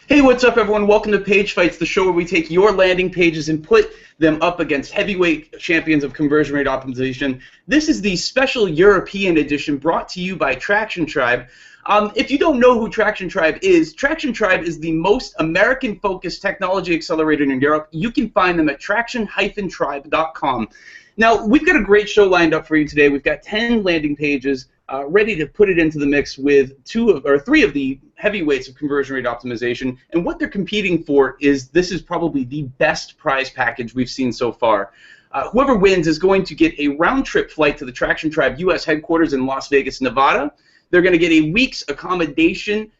Hey, what's up, everyone? Welcome to Page Fights, the show where we take your landing pages and put them up against heavyweight champions of conversion rate optimization. This is the special European edition brought to you by Traction Tribe. If you don't know who Traction Tribe is the most American-focused technology accelerator in Europe. You can find them at traction-tribe.com. Now, we've got a great show lined up for you today. We've got 10 landing pages ready to put it into the mix with three of the heavyweights of conversion rate optimization. And what they're competing for is this is probably the best prize package we've seen so far. Whoever wins is going to get a round-trip flight to the Traction Tribe U.S. headquarters in Las Vegas, Nevada. They're going to get a week's accommodation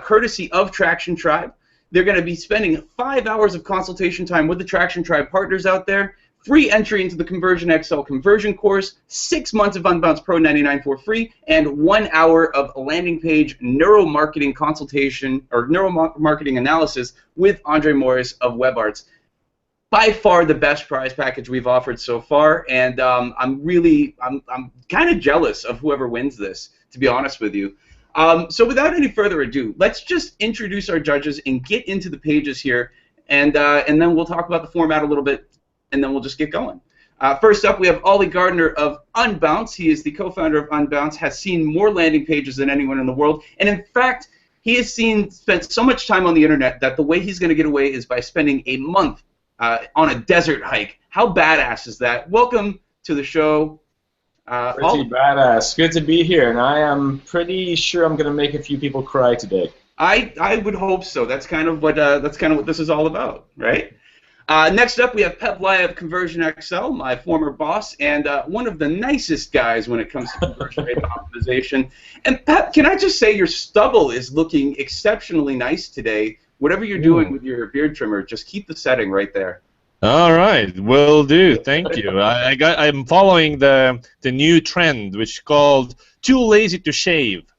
courtesy of Traction Tribe. They're going to be spending 5 hours of consultation time with the Traction Tribe partners out there. Free entry into the Conversion XL conversion course, 6 months of Unbounce Pro 99 for free, and 1 hour of landing page neuromarketing consultation or neuromarketing analysis with André Morys of WebArts. By far the best prize package we've offered so far, and I'm kind of jealous of whoever wins this, to be honest with you. So without any further ado, let's just introduce our judges and get into the pages here, and then we'll talk about the format a little bit. And then we'll just get going. First up, we have Oli Gardner of Unbounce. He is the co-founder of Unbounce, has seen more landing pages than anyone in the world. And in fact, he has spent so much time on the internet that the way he's going to get away is by spending a month on a desert hike. How badass is that? Welcome to the show. Pretty badass. Good to be here, and I am pretty sure I'm going to make a few people cry today. I would hope so. That's kind of what this is all about, right? Next up, we have Peep Laja of Conversion XL, my former boss, and one of the nicest guys when it comes to conversion rate optimization. And Pep, can I just say your stubble is looking exceptionally nice today. Whatever you're doing with your beard trimmer, just keep the setting right there. All right, will do. Thank you. I'm following the new trend, which is called "too lazy to shave."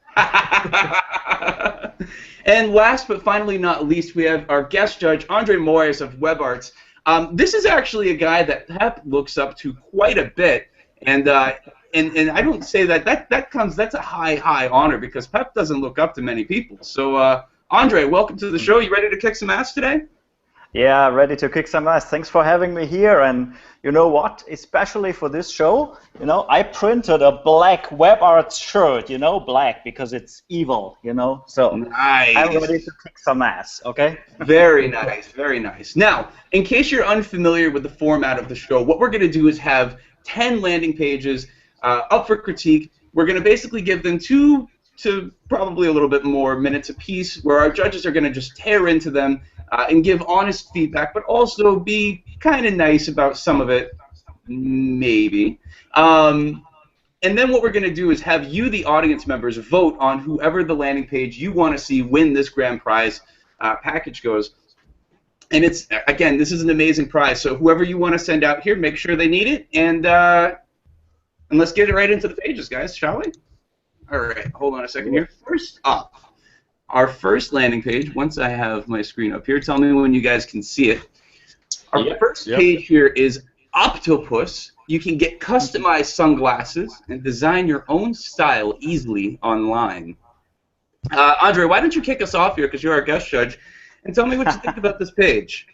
And last but finally not least, we have our guest judge, André Morys of WebArts. This is actually a guy that Pep looks up to quite a bit, and I don't say that's a high honor because Pep doesn't look up to many people. So André, welcome to the show. You ready to kick some ass today? Yeah, ready to kick some ass. Thanks for having me here. And you know what? Especially for this show, I printed a black WebArts shirt, black because it's evil, So nice. I'm ready to kick some ass, okay? Very nice, very nice. Now, in case you're unfamiliar with the format of the show, what we're going to do is have 10 landing pages up for critique. We're going to basically give them 2 to probably a little bit more minutes apiece, where our judges are going to just tear into them and give honest feedback, but also be kind of nice about some of it, maybe. And then what we're going to do is have you, the audience members, vote on whoever the landing page you want to see win this grand prize package goes. And it's, again, this is an amazing prize, so whoever you want to send out here, make sure they need it, and let's get it right into the pages, guys, shall we? All right, hold on a second here. First up, our first landing page, once I have my screen up here, tell me when you guys can see it. Our first page here is Octopus. You can get customized sunglasses and design your own style easily online. André, why don't you kick us off here, because you're our guest judge, and tell me what you think about this page.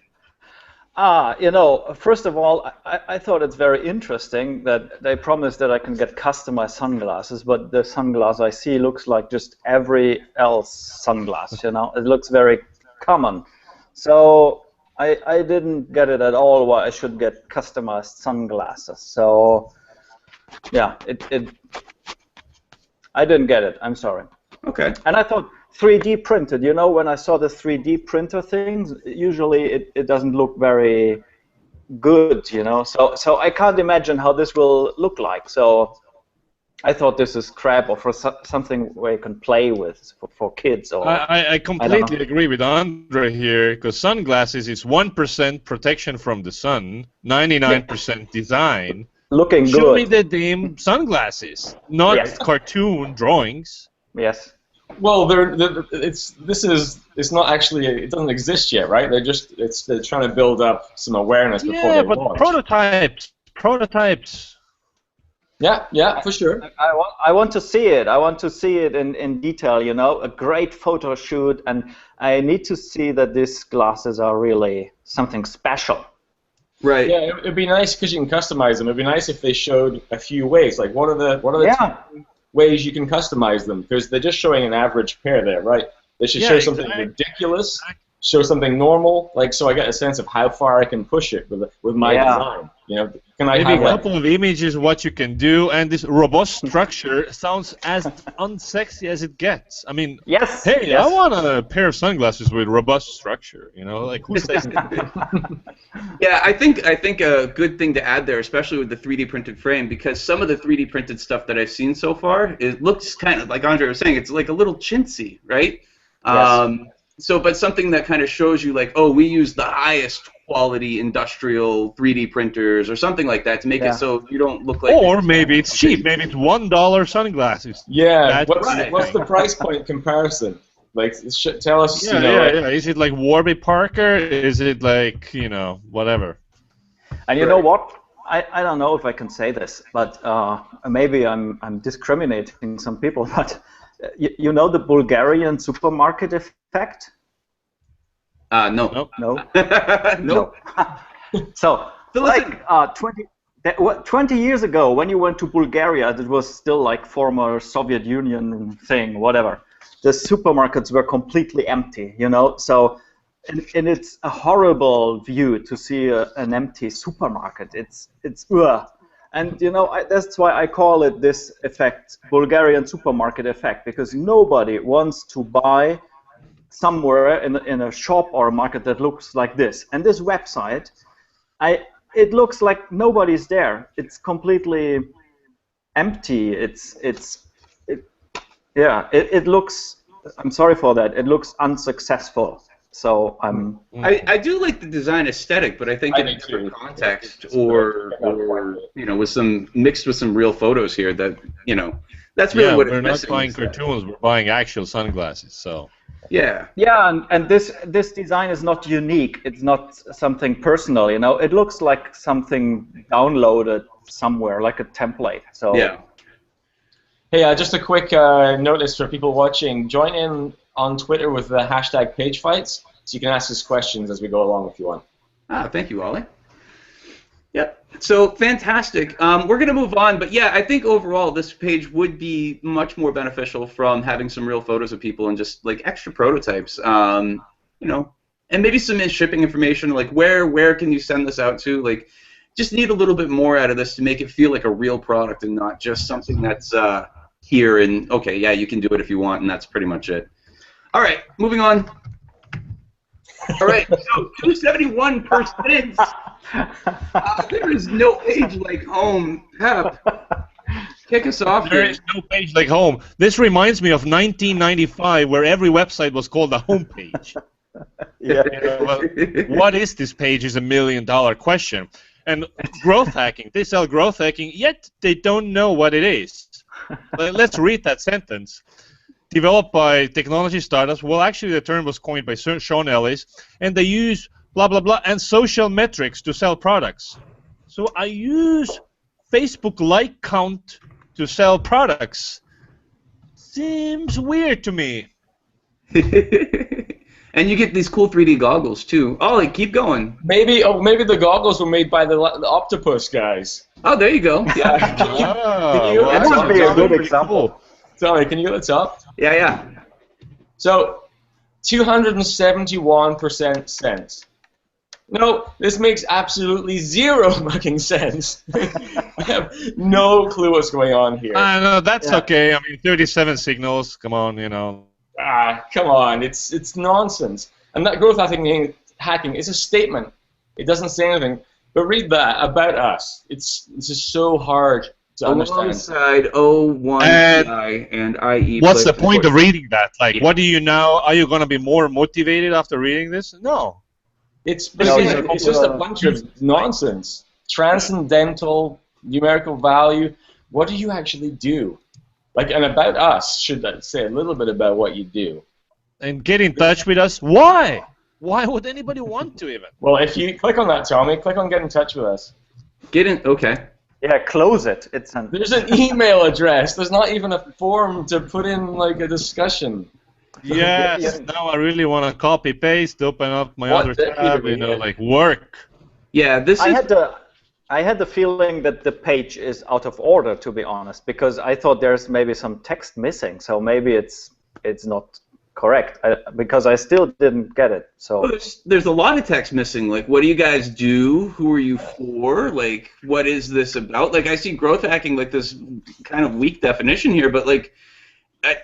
First of all, I thought it's very interesting that they promised that I can get customized sunglasses, but the sunglass I see looks like just every else sunglass, It looks very common. So I didn't get it at all why I should get customized sunglasses. So, yeah, I didn't get it. I'm sorry. Okay. And I thought 3D printed, when I saw the 3D printer things, usually it doesn't look very good, So I can't imagine how this will look like. So I thought this is crap, or for something where you can play with for kids. Or I completely agree with Andre here, because sunglasses is 1% protection from the sun, 99% design. Looking good. Show me the damn sunglasses, not cartoon drawings. Yes. Well, it's not actually, it doesn't exist yet, right? They're trying to build up some awareness before they launch. Prototypes. Yeah, for sure. I want to see it. I want to see it in detail, you know, a great photo shoot, and I need to see that these glasses are really something special. Right. Yeah, it'd be nice because you can customize them. It'd be nice if they showed a few ways. Like, what are the two ways you can customize them? Because they're just showing an average pair there, right? They should show something ridiculous, show something normal, like, so I get a sense of how far I can push it with my design. You know, can I maybe have a couple of images what you can do, and this robust structure sounds as unsexy as it gets. I mean, hey, I want a pair of sunglasses with robust structure. You know, like who says that? Yeah, I think a good thing to add there, especially with the 3D printed frame, because some of the 3D printed stuff that I've seen so far, it looks kind of like Andre was saying, it's like a little chintzy, right? Yes. So, but something that kind of shows you, like, oh, we use the highest quality industrial 3D printers or something like that to make it so you don't look like. Or maybe it's cheap. Maybe it's $1 sunglasses. Yeah. What's the price point comparison? Like, tell us. Yeah. Is it like Warby Parker? Is it like, you know, whatever? And you know what? I don't know if I can say this, but maybe I'm discriminating some people, but. You know the Bulgarian supermarket effect? No. No? No. So, like 20 years ago, when you went to Bulgaria, it was still like former Soviet Union thing, whatever. The supermarkets were completely empty, you know? So, and it's a horrible view to see an empty supermarket. It's And you know, that's why I call it this effect, Bulgarian supermarket effect, because nobody wants to buy somewhere in a shop or a market that looks like this. And this website, it looks like nobody's there. It's completely empty. It looks. I'm sorry for that. It looks unsuccessful. So I do like the design aesthetic, but I think in a different context, or you know, mixed with some real photos here, that, you know, that's really what it's missing. We're not buying cartoons. We're buying actual sunglasses. So yeah, and this design is not unique. It's not something personal. You know, it looks like something downloaded somewhere, like a template. So yeah. Hey, just a quick notice for people watching. Join in on Twitter with the hashtag PageFights, so you can ask us questions as we go along if you want. Thank you, Oli. Yep. So fantastic. We're going to move on, but yeah, I think overall this page would be much more beneficial from having some real photos of people and just like extra prototypes. You know, and maybe some shipping information, like where can you send this out to? Like, just need a little bit more out of this to make it feel like a real product and not just something that's here and okay, yeah, you can do it if you want, and that's pretty much it. All right, moving on. All right, so 271%. There is no page like home. Pep, kick us off here. There is no page like home. This reminds me of 1995, where every website was called a homepage. Yeah. Well, what is this page is $1 million question. And growth hacking, they sell growth hacking, yet they don't know what it is. Let's read that sentence. Developed by technology startups. Well, actually, the term was coined by Sean Ellis, and they use blah, blah, blah, and social metrics to sell products. So I use Facebook like count to sell products. Seems weird to me. And you get these cool 3D goggles, too. Ollie, keep going. Maybe the goggles were made by the Octopus guys. Oh, there you go. Yeah. That would be a good example. Sorry, can you go to the top? Yeah. So, 271% sense. No, this makes absolutely zero fucking sense. I have no clue what's going on here. No, that's okay. I mean, 37 signals. Come on, you know. Come on. It's nonsense. And that growth hacking is a statement. It doesn't say anything. But read that about us. It's just so hard to understand. Alongside O1I and IE. What's the point of reading that? Like, what do you now? Are you going to be more motivated after reading this? No. It's just a bunch of nonsense. Transcendental, numerical value. What do you actually do? Like, and about us should say a little bit about what you do. And get in touch with us. Why? Why would anybody want to even? Well, if you click on that, Tommy, click on get in touch with us. Get in. Okay. Yeah, close it. There's an email address. There's not even a form to put in like a discussion. Yes. Now I really want to copy paste, open up my other tab, like work. Yeah, I had the feeling that the page is out of order, to be honest, because I thought there's maybe some text missing. So maybe it's not correct because I still didn't get it. So well, there's a lot of text missing. Like, what do you guys do? Who are you for? Like, what is this about? Like, I see growth hacking like this kind of weak definition here, but like,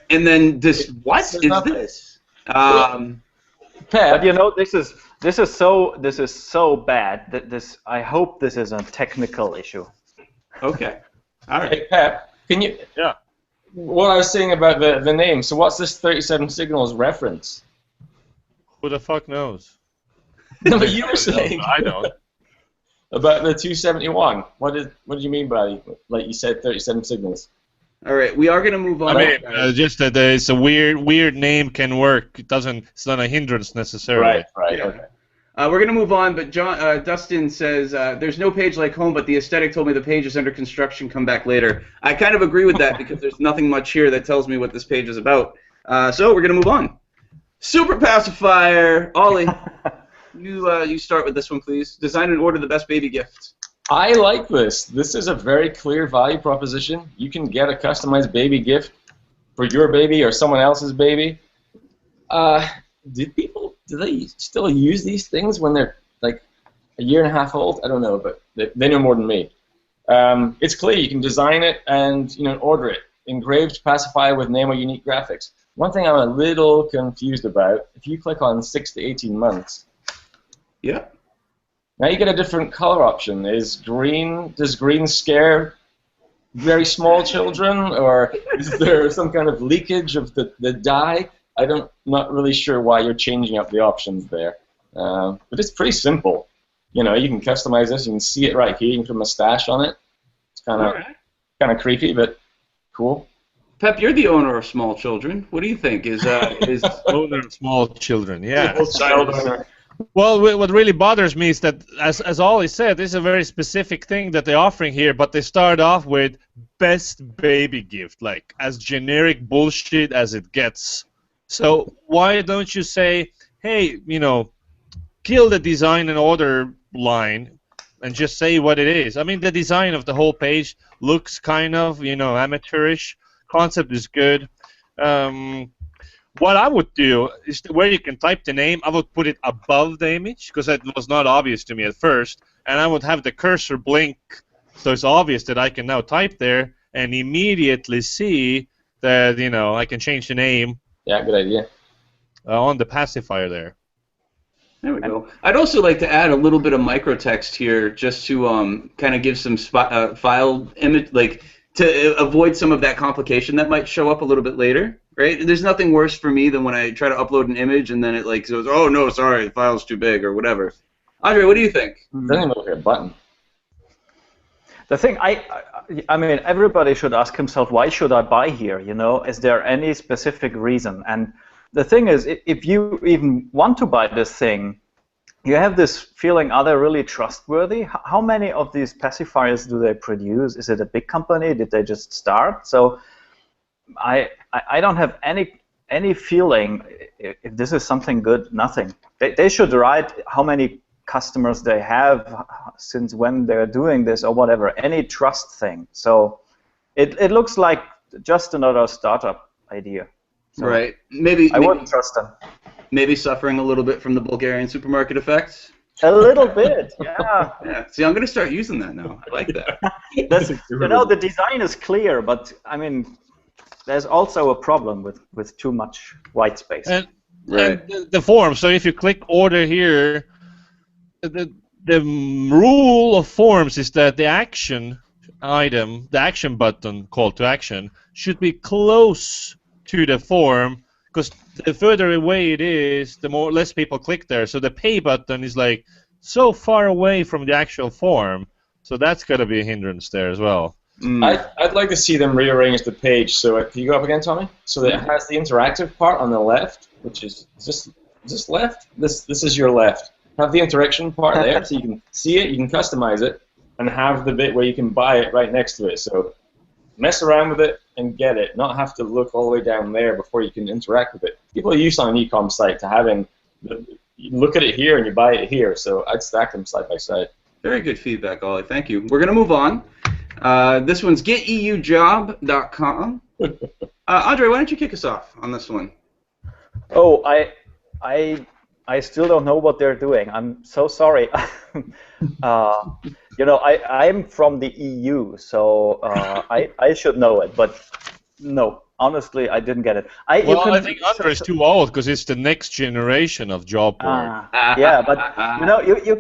and then this what is this? But you know, this is so bad that I hope this is a technical issue. Okay. All right. Hey, Pep, can you? Yeah. What I was saying about the name. So what's this 37 signals reference? Who the fuck knows? No, but you were saying. I don't. About the 271. What did you mean by, like you said, 37 signals? All right, we are going to move on. I mean, just that it's a weird name can work. It's not a hindrance necessarily. Right. Yeah. Okay. We're going to move on, but Dustin says, there's no page like home, but the aesthetic told me the page is under construction, come back later. I kind of agree with that because there's nothing much here that tells me what this page is about. So we're going to move on. Super Pacifier. Oli, you start with this one, please. Design and order the best baby gift. I like this. This is a very clear value proposition. You can get a customized baby gift for your baby or someone else's baby. Do they still use these things when they're like a year and a half old? I don't know, but they know more than me. It's clear. You can design it and order it. Engraved pacifier with name or unique graphics. One thing I'm a little confused about, if you click on 6 to 18 months, yeah. Now you get a different color option. Does green scare very small children, or is there some kind of leakage of the dye? Not really sure why you're changing up the options there. But it's pretty simple. You can customize this. You can see it right here. You can put a mustache on it. It's kind of creepy, but cool. Pep, you're the owner of small children. What do you think? Is owner of small children? Yeah. Child owner. Well, what really bothers me is that, as Oli said, this is a very specific thing that they're offering here, but they start off with best baby gift, like as generic bullshit as it gets. So why don't you say, hey, kill the design and order line and just say what it is? I mean, the design of the whole page looks kind of, amateurish. Concept is good. What I would do is where you can type the name, I would put it above the image because it was not obvious to me at first, and I would have the cursor blink so it's obvious that I can now type there and immediately see that I can change the name. Yeah, good idea. On the pacifier there. There we go. I'd also like to add a little bit of microtext here just to kind of give some file image, like to avoid some of that complication that might show up a little bit later. Right? There's nothing worse for me than when I try to upload an image and then it goes, oh no, sorry, the file's too big or whatever. Andre, what do you think? Doesn't even look like a button. The thing, I mean, everybody should ask himself, why should I buy here? Is there any specific reason? And the thing is, if you even want to buy this thing, you have this feeling, are they really trustworthy? How many of these pacifiers do they produce? Is it a big company? Did they just start? So I don't have any feeling if this is something good. Nothing. They should write how many customers they have, since when they're doing this or whatever. Any trust thing. So it looks like just another startup idea. So right. Maybe I wouldn't trust them. Maybe suffering a little bit from the Bulgarian supermarket effect. A little bit, yeah. Yeah. See, I'm going to start using that now. I like that. The design is clear, but I mean, there's also a problem with too much white space. And the form. So if you click order here, the rule of forms is that the action item, the action button, call to action, should be close to the form, because the further away it is, the less people click there. So the pay button is like so far away from the actual form. So that's got to be a hindrance there as well. I'd like to see them rearrange the page. So can you go up again, Tommy? So that it has the interactive part on the left, which is this left? This is your left. Have the interaction part there, so you can see it, you can customize it, and have the bit where you can buy it right next to it. So mess around with it and get it, not have to look all the way down there before you can interact with it. People are used on an e-com site to having, you look at it here and you buy it here, so I'd stack them side by side. Very good feedback, Oli. Thank you. We're going to move on. This one's geteujob.com. Andre, why don't you kick us off on this one? Oh, I still don't know what they're doing. I'm so sorry. You know, I'm from the EU, so I should know it, but no, honestly, I didn't get it. I think Andre is too old because it's the next generation of job board. Yeah, but you know, you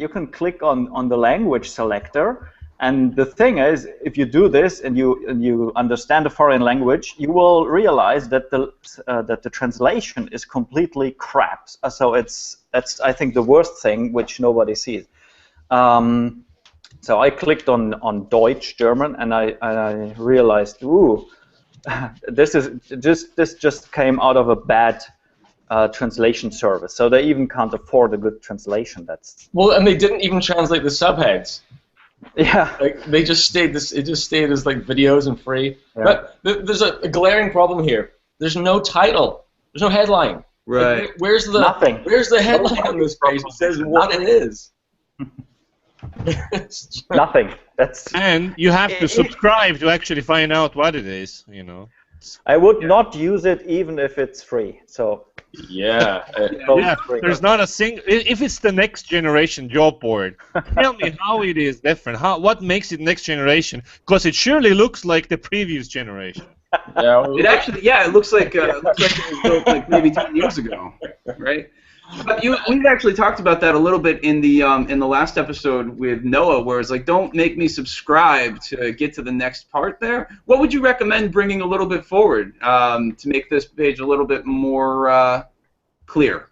can click on the language selector. And the thing is, if you do this and you understand a foreign language, you will realize that the translation is completely crap. So that's I think the worst thing, which nobody sees. So I clicked on Deutsch, German, and I realized, ooh, this just came out of a bad translation service. So they even can't afford a good translation. Well, and they didn't even translate the subheads. Yeah, like they just stayed this. It just stayed as like videos and free. Yeah. But there's a glaring problem here. There's no title. There's no headline. Right. Like, where's the nothing? Where's the headline on this page? It says what it is. Nothing. And you have to subscribe to actually find out what it is. You know. I would not use it even if it's free. So. Yeah. There's not a single. If it's the next generation job board, tell me how it is different. What makes it next generation? Because it surely looks like the previous generation. Yeah. It actually, it looks like it was built like maybe 10 years ago, right? But we've actually talked about that a little bit in the last episode with Noah, where it's like, don't make me subscribe to get to the next part there. What would you recommend bringing a little bit forward to make this page a little bit more clear?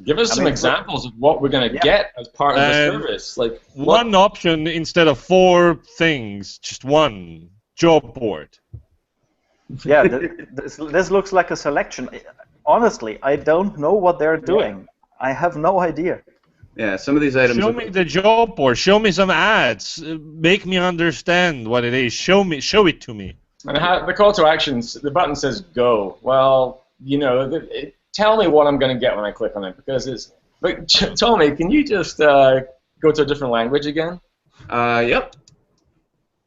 Give us some examples of what we're going to get as part of the service. Like one option instead of 4 things, just one job board. Yeah, this looks like a selection. Honestly, I don't know what they're doing. I have no idea. Yeah, some of these items. Show me the job board. Show me some ads. Make me understand what it is. Show it to me. And the call to actions, the button says go. Well, you know, tell me what I'm going to get when I click on it, because it's. But Tommy, can you just go to a different language again? Yep.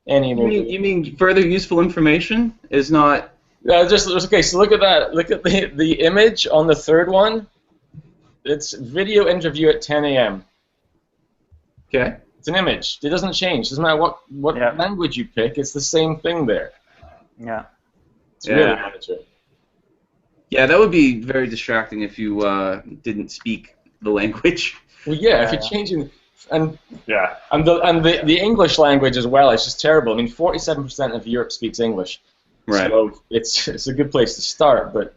You mean further useful information is not. Okay. So look at that. Look at the image on the third one. It's video interview at 10 a.m. Okay. It's an image. It doesn't change. Doesn't matter what language you pick. It's the same thing there. Yeah. It's really amateur. Yeah, that would be very distracting if you didn't speak the language. Well, if you're changing. And the English language as well is just terrible. I mean, 47% of Europe speaks English. Right. So it's a good place to start, but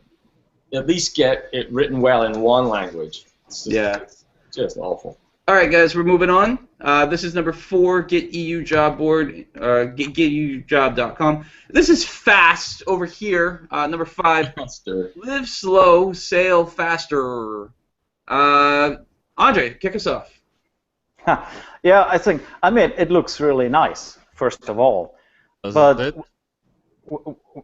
at least get it written well in one language. It's just awful. All right, guys, we're moving on. This is number 4, Get EU Job Board, geteujob.com. This is fast over here. Number 5, Faster. Live slow, sail faster. Andre, kick us off. Yeah, I mean, it looks really nice, first of all. But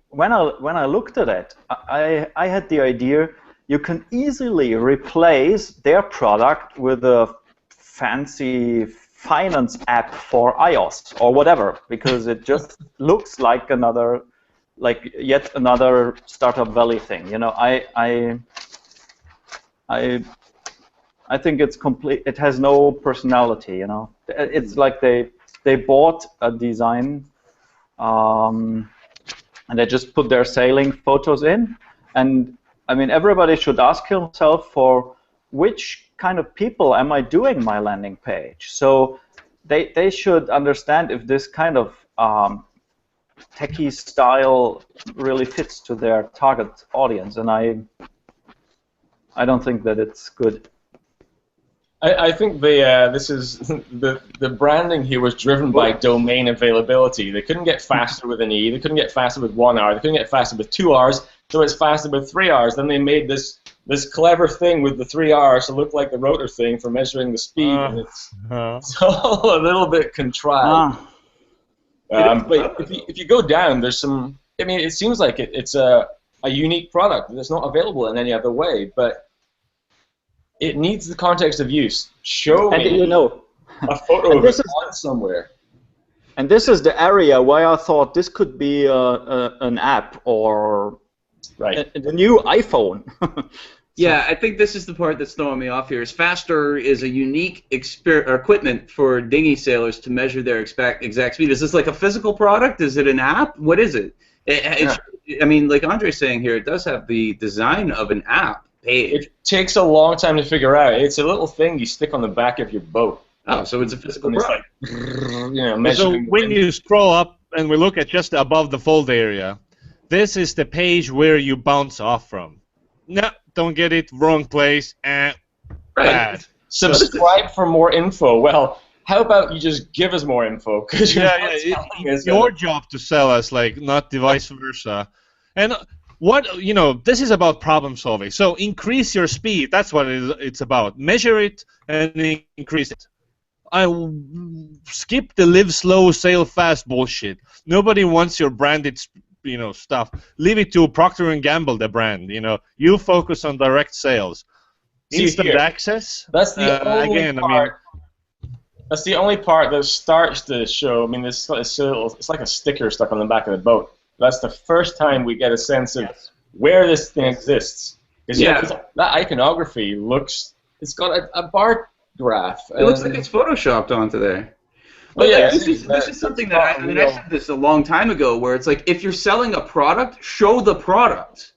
when I looked at it, I had the idea you can easily replace their product with a fancy finance app for iOS or whatever, because it just looks like yet another Startup Valley thing. You know, I think it's complete. It has no personality. You know, it's like they bought a design, and they just put their sailing photos in. And I mean, everybody should ask himself for which kind of people am I doing my landing page. So they should understand if this kind of techie style really fits to their target audience. And I don't think that it's good. I think the branding here was driven by domain availability. They couldn't get faster with an E. They couldn't get faster with 1 R. They couldn't get faster with 2 Rs. So it's faster with 3 Rs. Then they made this this clever thing with the 3 R's to look like the rotor thing for measuring the speed, and it's all a little bit contrived. But if you go down, there's some. I mean, it seems like it's a unique product that's not available in any other way, but it needs the context of use. Show me a photo of it on somewhere. And this is the area where I thought this could be an app or the new iPhone. Yeah, I think this is the part that's throwing me off here. Faster is a unique equipment for dinghy sailors to measure their exact speed. Is this like a physical product? Is it an app? What is it? I mean, like Andre's saying here, it does have the design of an app page. It takes a long time to figure out. It's a little thing you stick on the back of your boat. Oh, so it's a physical product. Like, so when you scroll up and we look at just above the fold area, this is the page where you bounce off from. No, don't get it, wrong place. Bad. Subscribe for more info. Well, how about you just give us more info? It's your job to sell us, like, not the vice versa. And this is about problem solving. So increase your speed. That's what it's about. Measure it and increase it. I skip the live slow, sail fast bullshit. Nobody wants your branded, stuff. Leave it to Procter & Gamble, the brand. You focus on direct sales. Instant access. That's the only part. That's the only part that starts the show. I mean, it's like a sticker stuck on the back of the boat. That's the first time we get a sense of where this thing exists. Because that iconography it's got a bar graph. It looks like it's photoshopped onto there. Well, this is something that I said this a long time ago, where it's like, if you're selling a product, show the product.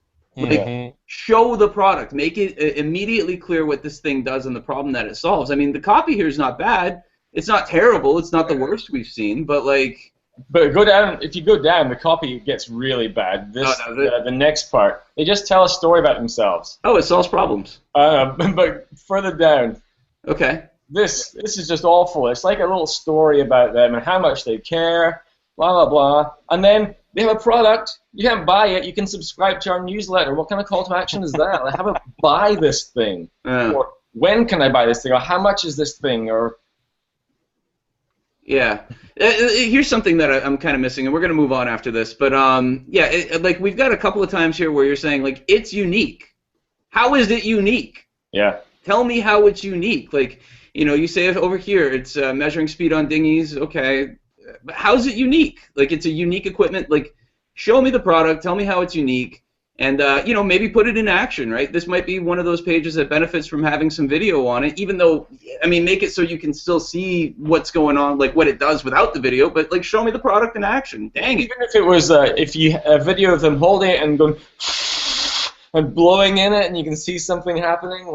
Show the product. Make it immediately clear what this thing does and the problem that it solves. I mean, the copy here is not bad. It's not terrible. It's not the worst we've seen, but like. But go down. If you go down, the copy gets really bad. The next part, they just tell a story about themselves. Oh, it solves problems. But further down. Okay. This is just awful. It's like a little story about them and how much they care, blah blah blah. And then they have a product. You can't buy it. You can subscribe to our newsletter. What kind of call to action is that? Like, how about buy this thing? Or when can I buy this thing? Or how much is this thing? Or here's something that I'm kind of missing, and we're going to move on after this. But like we've got a couple of times here where you're saying like it's unique. How is it unique? Yeah. Tell me how it's unique. Like, you say over here it's measuring speed on dinghies. Okay, but how is it unique? Like, it's a unique equipment. Like, show me the product. Tell me how it's unique. And, maybe put it in action, right? This might be one of those pages that benefits from having some video on it, even though, make it so you can still see what's going on, like what it does without the video, but, like, show me the product in action. Dang it. Even if it was, a video of them holding it and going and blowing in it and you can see something happening,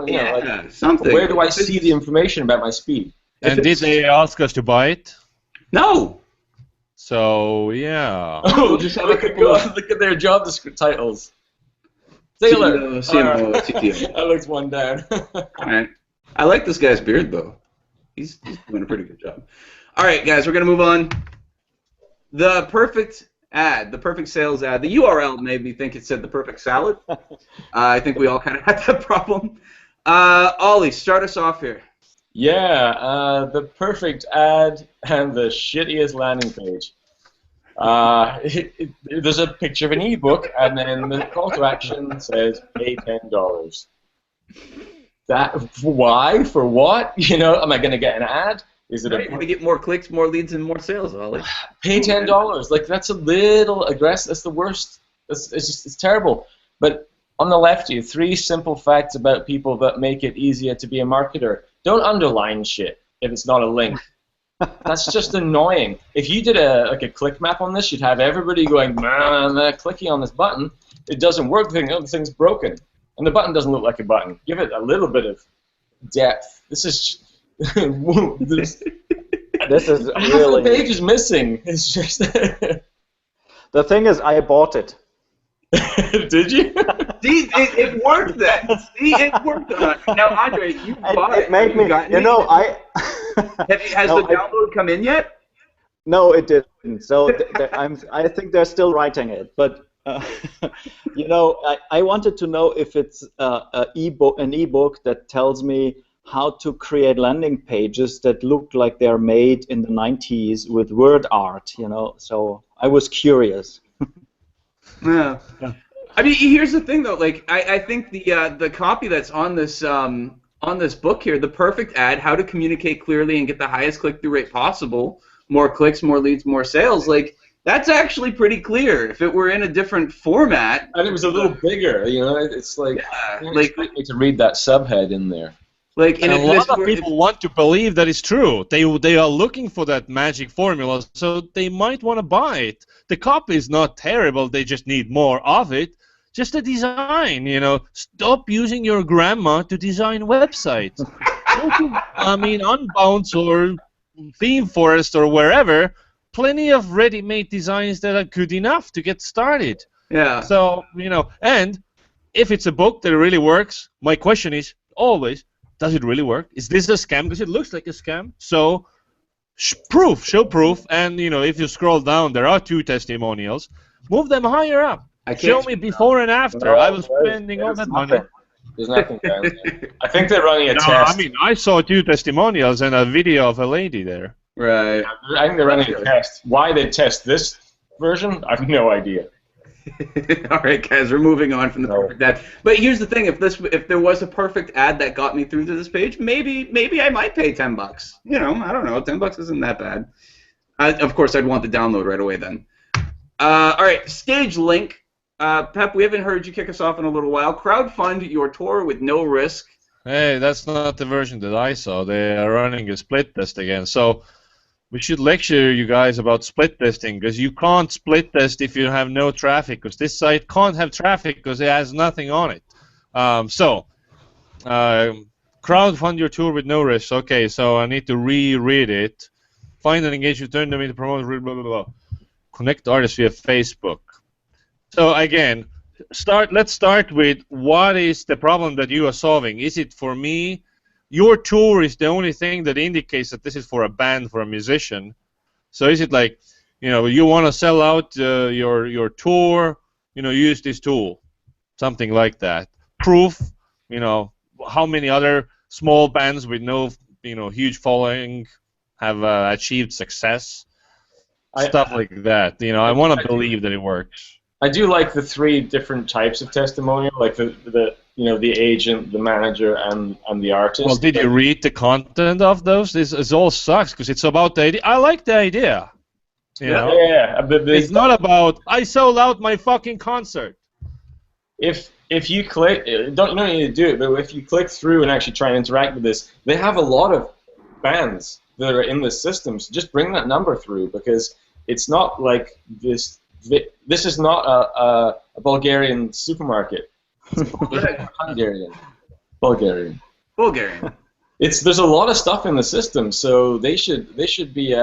something. Where do I see the information about my speed? And did they ask us to buy it? No. So, yeah. Oh, just look at their job titles. Sailor. CMO, CTO. I looked one down. All right. I like this guy's beard, though. He's doing a pretty good job. All right, guys, we're going to move on. The perfect ad, the perfect sales ad. The URL made me think it said the perfect salad. I think we all kind of had that problem. Oli, start us off here. Yeah, the perfect ad and the shittiest landing page. There's a picture of an ebook, and then the call to action says pay $10. Why? For what? Am I going to get an ad? Is it going to get more clicks, more leads, and more sales, Oli? Pay $10. Like, that's a little aggressive. That's the worst. It's terrible. But on the left, you have 3 simple facts about people that make it easier to be a marketer. Don't underline shit if it's not a link. That's just annoying. If you did a click map on this, you'd have everybody going, man, clicking on this button. It doesn't work. The thing's broken. And the button doesn't look like a button. Give it a little bit of depth. This is... this is really... Half the page is missing. It's just... The thing is, I bought it. Did you? See, it worked then. See, it worked. Now, Andre, you bought it. It made me... Has the download come in yet? No, it didn't. So I think they're still writing it. But You know, I wanted to know if it's an ebook that tells me how to create landing pages that look like they're made in the 90s with word art, you know, so I was curious. Yeah. I mean, here's the thing, though. Like, I think the copy that's on this book here, the perfect ad, how to communicate clearly and get the highest click-through rate possible, more clicks, more leads, more sales. Like, that's actually pretty clear. If it were in a different format, and it was a little bigger, you know, it's like, yeah, you expect me to read that subhead in there. Like, and a lot of people want to believe that it's true. They are looking for that magic formula, so they might want to buy it. The copy is not terrible. They just need more of it. Just the design, you know. Stop using your grandma to design websites. I mean, Unbounce or Theme Forest or wherever, plenty of ready-made designs that are good enough to get started. Yeah. So, you know, and if it's a book that really works, my question is always, does it really work? Is this a scam? Because it looks like a scam. So, show proof, and, you know, if you scroll down, there are 2 testimonials. Move them higher up. Show me before and after. I was spending all that money. There's nothing down there. I think they're running a test. I mean, I saw 2 testimonials and a video of a lady there. Right. I think they're running a test. Why they test this version, I have no idea. All right, guys, we're moving on from the perfect ad. But here's the thing: if there was a perfect ad that got me through to this page, maybe I might pay $10. You know, I don't know. $10 isn't that bad. Of course, I'd want the download right away then. All right, stage link. Pep, we haven't heard you kick us off in a little while. Crowdfund your tour with no risk. Hey, that's not the version that I saw. They are running a split test again. So we should lecture you guys about split testing, because you can't split test if you have no traffic, because this site can't have traffic because it has nothing on it. Crowdfund your tour with no risk. Okay, so I need to reread it. Find and engage, turn them into promote, blah, blah, blah. Connect artists via Facebook. So again, let's start with what is the problem that you are solving. Is it for me? Your tour is the only thing that indicates that this is for a band, for a musician. So is it like, you know, you want to sell out your tour, you know, use this tool, something like that. Proof, you know, how many other small bands with no, you know, huge following have achieved success, stuff like that. You know, I want to believe that it works. I do like the 3 different types of testimonial, like the you know, the agent, the manager, and the artist. Well, did you read the content of those? This all sucks because it's about the idea. I like the idea. You know? Yeah. It's not about I sold out my fucking concert. If you click, don't need to do it, but if you click through and actually try and interact with this, they have a lot of bands that are in the system. So just bring that number through, because it's not like this. This is not a Bulgarian supermarket. Hungarian. Bulgarian. There's a lot of stuff in the system, so they should be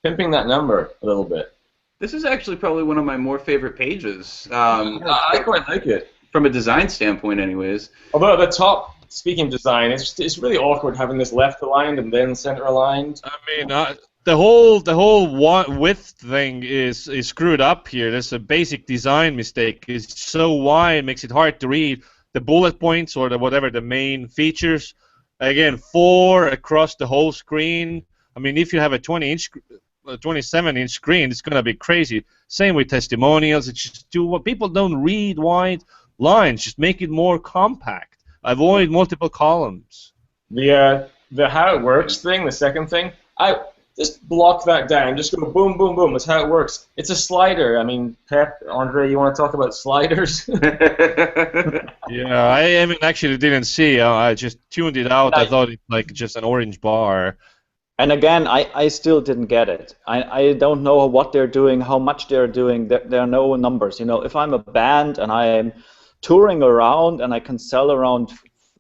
pimping that number a little bit. This is actually probably one of my more favorite pages. I quite like it. From a design standpoint, anyways. Although at the top, speaking of design, it's really awkward having this left aligned and then center aligned. I mean, the whole width thing is screwed up here. There's a basic design mistake. It's so wide, it makes it hard to read the bullet points or whatever the main features. Again, 4 across the whole screen. I mean, if you have a 27-inch screen, it's gonna be crazy. Same with testimonials. It's just people don't read wide lines. Just make it more compact. Avoid multiple columns. The how it works thing, the second thing, I just block that down. Just go boom, boom, boom. That's how it works. It's a slider. I mean, Pep, Andre, you want to talk about sliders? Yeah, I actually didn't see. I just tuned it out. I thought it like just an orange bar. And again, I still didn't get it. I don't know what they're doing, how much they're doing. There are no numbers. You know, if I'm a band and I'm touring around and I can sell around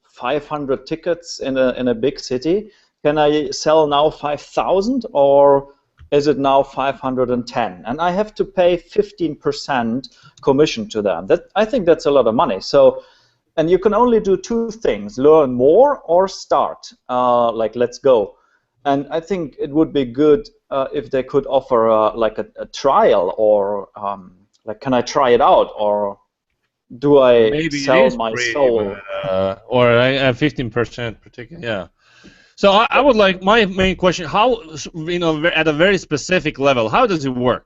500 tickets in a big city, can I sell now 5,000 or is it now 510? And I have to pay 15% commission to them. I think that's a lot of money. So, and you can only do 2 things: learn more or start. Like, let's go. And I think it would be good if they could offer like a trial or like, can I try it out, or do I Maybe sell it is my free, soul? or 15% particular. Yeah. So I would like my main question: how, at a very specific level, how does it work?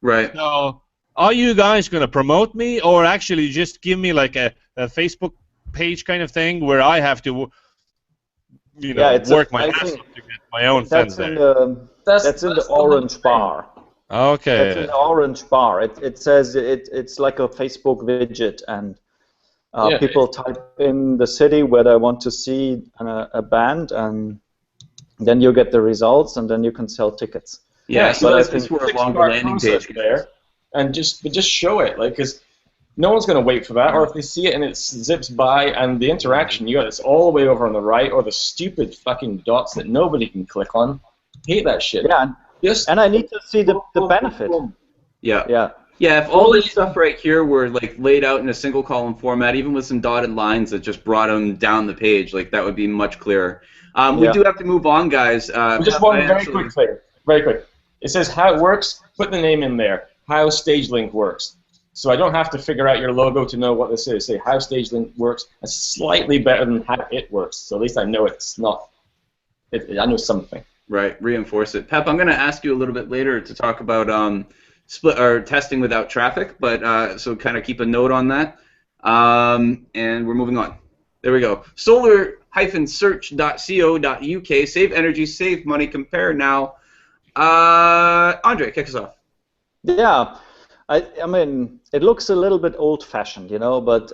Right. So, are you guys going to promote me, or actually just give me like a Facebook page kind of thing where I have to, work my ass off to get my own fans there? That's in the orange bar. Okay. That's in the orange bar. It says it's like a Facebook widget, and people type in the city where they want to see a band, and then you get the results, and then you can sell tickets. Yeah, so that's where a longer landing page there, and just show it, like, because no one's going to wait for that, or if they see it and it zips by, and the interaction you got, it's all the way over on the right, or the stupid fucking dots that nobody can click on. Hate that shit. Yeah, and I need to see the benefit. Yeah. If all this stuff right here were like laid out in a single column format, even with some dotted lines that just brought them down the page, like that would be much clearer. We do have to move on, guys. Just one quick thing. Very quick. It says how it works. Put the name in there. How StageLink works. So I don't have to figure out your logo to know what this is. Say how StageLink works. That's slightly better than how it works. So at least I know it's not. I know something. Right. Reinforce it. Pep, I'm going to ask you a little bit later to talk about split or testing without traffic, but so kind of keep a note on that. And we're moving on. There we go. Solar-search.co.uk. Save energy, save money. Compare now. Andre, kick us off. Yeah, I mean, it looks a little bit old-fashioned, but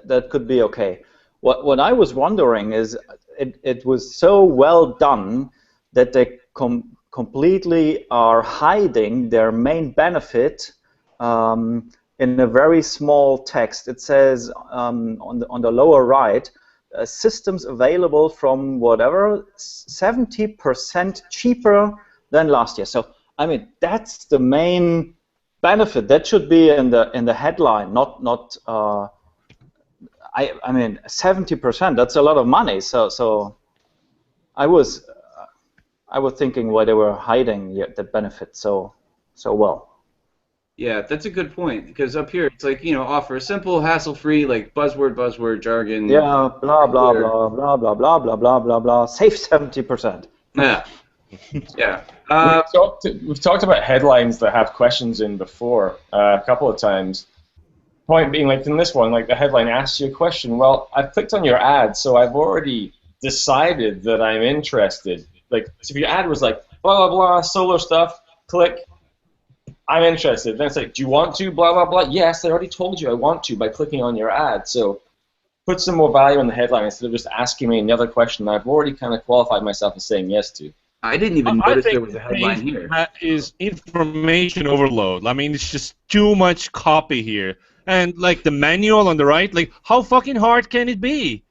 that could be okay. What I was wondering is, it was so well done that they completely are hiding their main benefit in a very small text. It says on the lower right, systems available from whatever 70% cheaper than last year. So I mean, that's the main benefit. That should be in the headline, not. I mean, 70%. That's a lot of money. So I was thinking why they were hiding the benefit so well. Yeah, that's a good point, because up here it's like, offer simple, hassle-free, like buzzword jargon. Yeah, blah blah blah blah blah blah blah blah blah blah. Save 70%. Yeah. Yeah. We've talked about headlines that have questions in before a couple of times. Point being, like in this one, like the headline asks you a question. Well, I've clicked on your ad, so I've already decided that I'm interested. Like, so if your ad was like blah blah blah solar stuff, click. I'm interested. Then it's like, do you want to blah blah blah? Yes, I already told you I want to by clicking on your ad. So put some more value in the headline instead of just asking me another question that I've already kind of qualified myself as saying yes to. I didn't even notice there was a headline here. That is information overload. I mean, it's just too much copy here. And like the manual on the right, like how fucking hard can it be?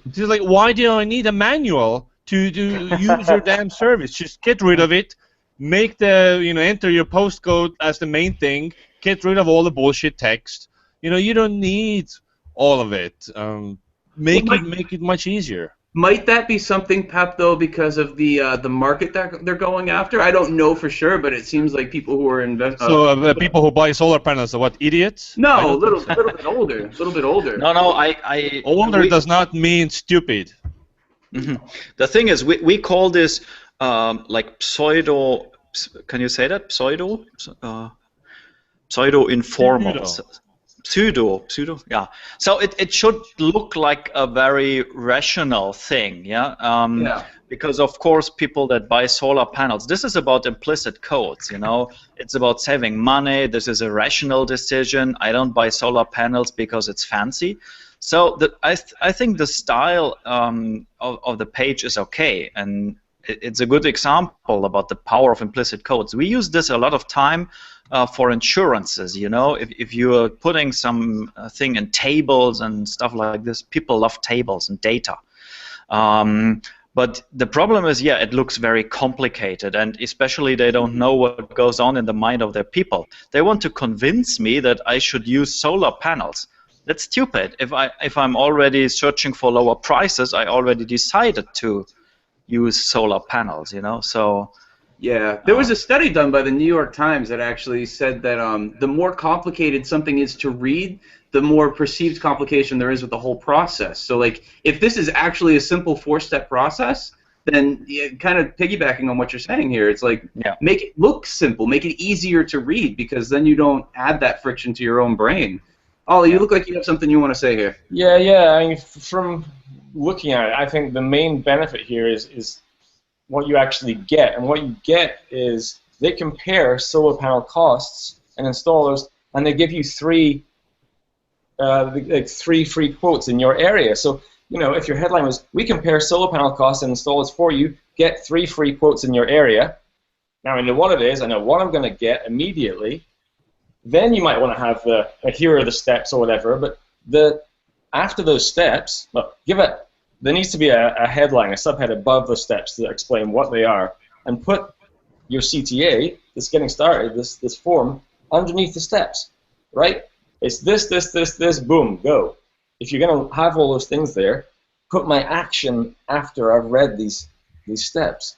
It's just like, why do I need a manual to use your damn service? Just get rid of it. Make the enter your postcode as the main thing. Get rid of all the bullshit text. You don't need all of it. Make it much easier. Might that be something, Pep, though, because of the market that they're going after? I don't know for sure, but it seems like people who are investing. So the people who buy solar panels are what, idiots? No, a little bit older. A little bit older. No, older does not mean stupid. Mm-hmm. The thing is, we call this like pseudo. Can you say that? Pseudo informal. Pseudo, yeah. So it should look like a very rational thing, yeah? Because of course people that buy solar panels, this is about implicit codes, It's about saving money. This is a rational decision. I don't buy solar panels because it's fancy. So I think the style of the page is okay, and it's a good example about the power of implicit codes. We use this a lot of time for insurances, if you are putting some thing in tables and stuff like this, people love tables and data. But the problem is, it looks very complicated, and especially they don't know what goes on in the mind of their people. They want to convince me that I should use solar panels. That's stupid. If I'm already searching for lower prices, I already decided to use solar panels, So Yeah, there was a study done by the New York Times that actually said that the more complicated something is to read, the more perceived complication there is with the whole process. So, like, if this is actually a simple 4-step process, then kind of piggybacking on what you're saying here, it's like make it look simple, make it easier to read, because then you don't add that friction to your own brain. Ollie, you look like you have something you want to say here. Yeah. I mean, from looking at it, I think the main benefit here is what you actually get, and what you get is they compare solar panel costs and installers, and they give you three free quotes in your area. So, if your headline was, "We compare solar panel costs and installers for you, get 3 free quotes in your area." Now, I know what it is, I know what I'm going to get immediately. Then you might want to have here are the steps or whatever, but after those steps, there needs to be a headline, a subhead above the steps to explain what they are, and put your CTA that's getting started, this form, underneath the steps, right? It's this, boom, go. If you're going to have all those things there, put my action after I've read these steps.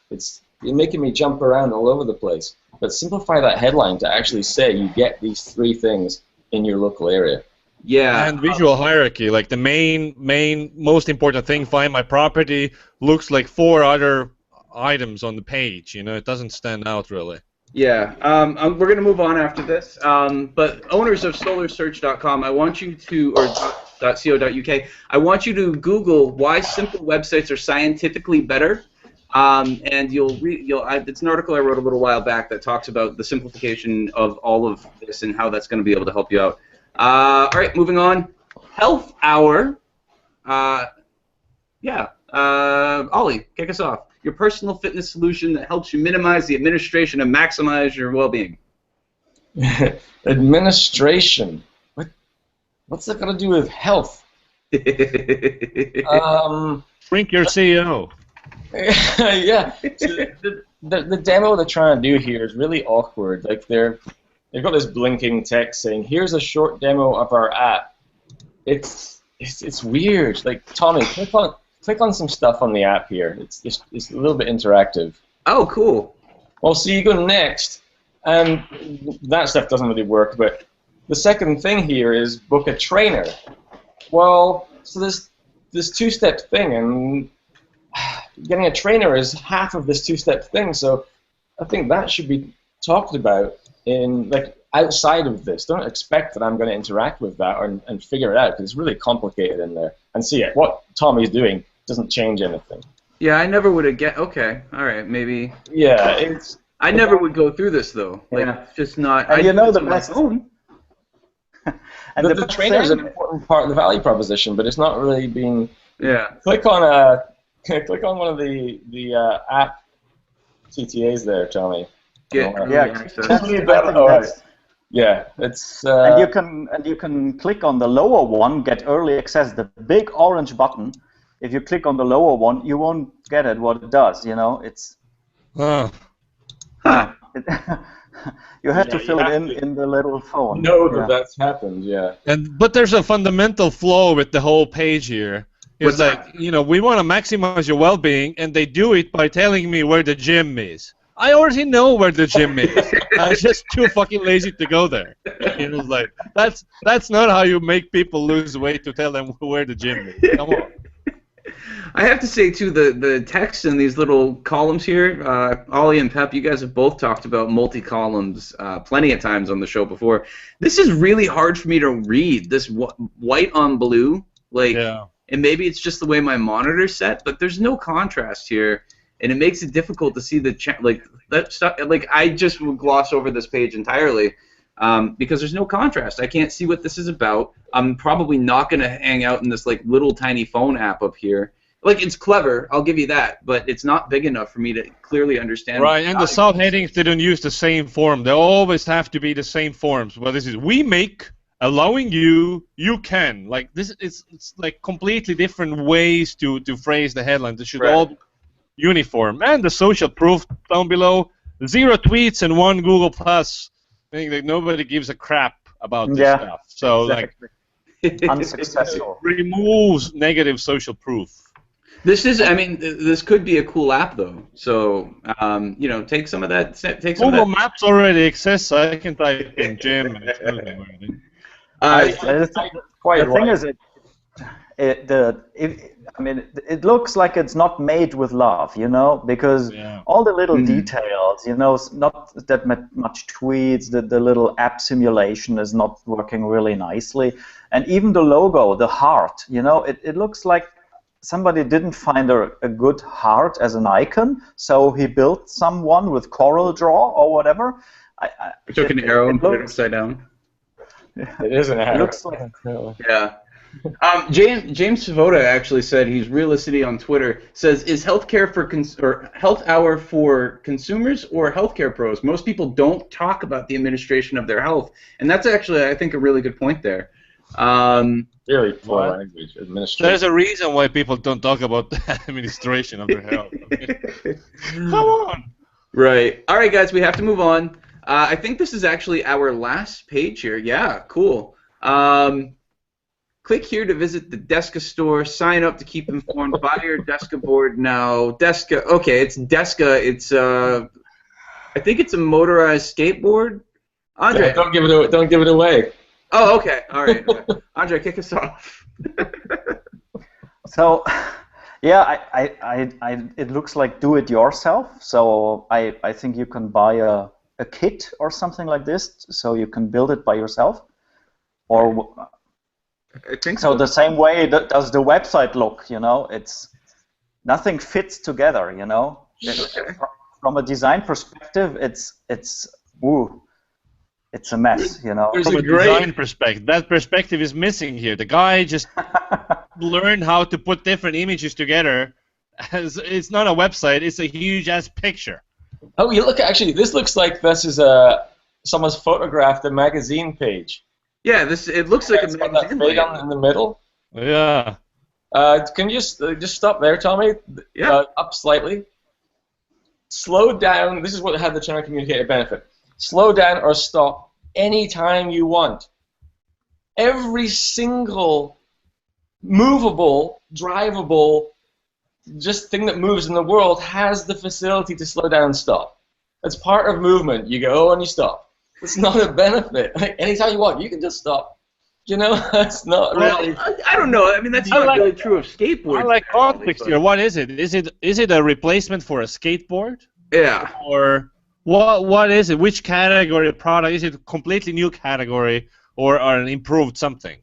You're making me jump around all over the place. But simplify that headline to actually say you get these 3 things in your local area. Yeah. And visual hierarchy, like the main most important thing, find my property, looks like 4 other items on the page. It doesn't stand out really. Yeah, we're going to move on after this, but owners of solarsearch.com, I want you to, or .co.uk, I want you to Google why simple websites are scientifically better, and it's an article I wrote a little while back that talks about the simplification of all of this and how that's going to be able to help you out. All right, moving on. Health Hour. Ollie, kick us off. Your personal fitness solution that helps you minimize the administration and maximize your well-being. Administration. What's that got to do with health? Shrink your CEO. Yeah. So the demo they're trying to do here is really awkward. Like they've got this blinking text saying, "Here's a short demo of our app." It's weird. Like, Tommy, click on some stuff on the app here. It's a little bit interactive. Oh, cool. Well, so you go next, and that stuff doesn't really work. But the second thing here is book a trainer. Well, so this 2-step thing, and getting a trainer is half of this 2-step thing. So I think that should be talked about outside of this. Don't expect that I'm going to interact with that and figure it out, because it's really complicated in there. And see it. What Tommy's doing doesn't change anything. Yeah, I never would have okay, all right, maybe. Yeah, I never would go through this though. Like, it's just not. And the best. And the trainer is an important part of the value proposition, but it's not really being. Yeah. Click on one of the app CTAs there, Tommy. Yeah, it's. And you can click on the lower one, get early access, the big orange button. If you click on the lower one, you won't get it. What it does, it's. You have to fill it in the little phone. That's happened. Yeah. But there's a fundamental flaw with the whole page here. It's like, we want to maximize your well-being, and they do it by telling me where the gym is. I already know where the gym is. I'm just too fucking lazy to go there. Like, that's not how you make people lose weight, to tell them where the gym is. Come on. I have to say, too, the text in these little columns here, Ollie and Pep, you guys have both talked about multi-columns plenty of times on the show before. This is really hard for me to read, this white on blue. Like, and maybe it's just the way my monitor's set, but there's no contrast here. And it makes it difficult to see the that stuff. Like, I just will gloss over this page entirely because there's no contrast. I can't see what this is about. I'm probably not going to hang out in this little tiny phone app up here. Like, it's clever, I'll give you that, but it's not big enough for me to clearly understand. Right, and the subheadings, they don't use the same form. They always have to be the same forms. Well, this is we make, allowing you can. Like, this, it's like completely different ways to phrase the headline. They should all be uniform. And the social proof down below, 0 tweets and 1 Google Plus. I think that nobody gives a crap about this stuff. So, unsuccessful. Removes negative social proof. This is, I mean, this could be a cool app though. So, you know, take some of that. Take some Google of that. Maps already exists. So I can type in gym. And it's moving already. Quite the thing is, I mean, it looks like it's not made with love, you know, because all the little details, you know, not that much tweets, the little app simulation is not working really nicely, and even the logo, the heart, you know, it looks like somebody didn't find a good heart as an icon, so he built someone with Coral Draw or whatever. I took an arrow and put it upside down. It is an arrow. It looks like, yeah. James Svoda actually said, he's Realicity on Twitter, says, is healthcare for health hour for consumers or healthcare pros? Most people don't talk about the administration of their health, and that's actually, I think, a really good point there. Really poor language administration. There's a reason why people don't talk about the administration of their health. Come on. Right. All right, guys, we have to move on. I think this is actually our last page here. Yeah, cool. Click here to visit the Deskah store. Sign up to keep informed. Buy your Deskah board now. Deskah. Okay, it's Deskah. It's I think it's a motorized skateboard. Andre, yeah, don't give it away. Oh, okay. All right. Andre, kick us off. So, yeah, it looks like do-it-yourself. So I think you can buy a kit or something like this, so you can build it by yourself. Or I think so. The same way does the website look. You know, nothing fits together. You know, from a design perspective, it's a mess. You know, from a design perspective, that perspective is missing here. The guy just learned how to put different images together. It's not a website; it's a huge ass picture. Oh, you look! Actually, this looks like this is someone's photographed a magazine page. Yeah, it looks like a magazine fade in the middle. Yeah. Can you just stop there, Tommy? Yeah. Up slightly. Slow down. This is what had the channel communicator benefit. Slow down or stop anytime you want. Every single movable, drivable, just thing that moves in the world has the facility to slow down and stop. That's part of movement. You go and you stop. It's not a benefit. Like, anytime you want, you can just stop. You know, that's not really. I don't know. I mean, that's not really true of skateboards. I like context here. What is it? Is it a replacement for a skateboard? Yeah. Or what is it? Which category of product? Is it a completely new category or an improved something?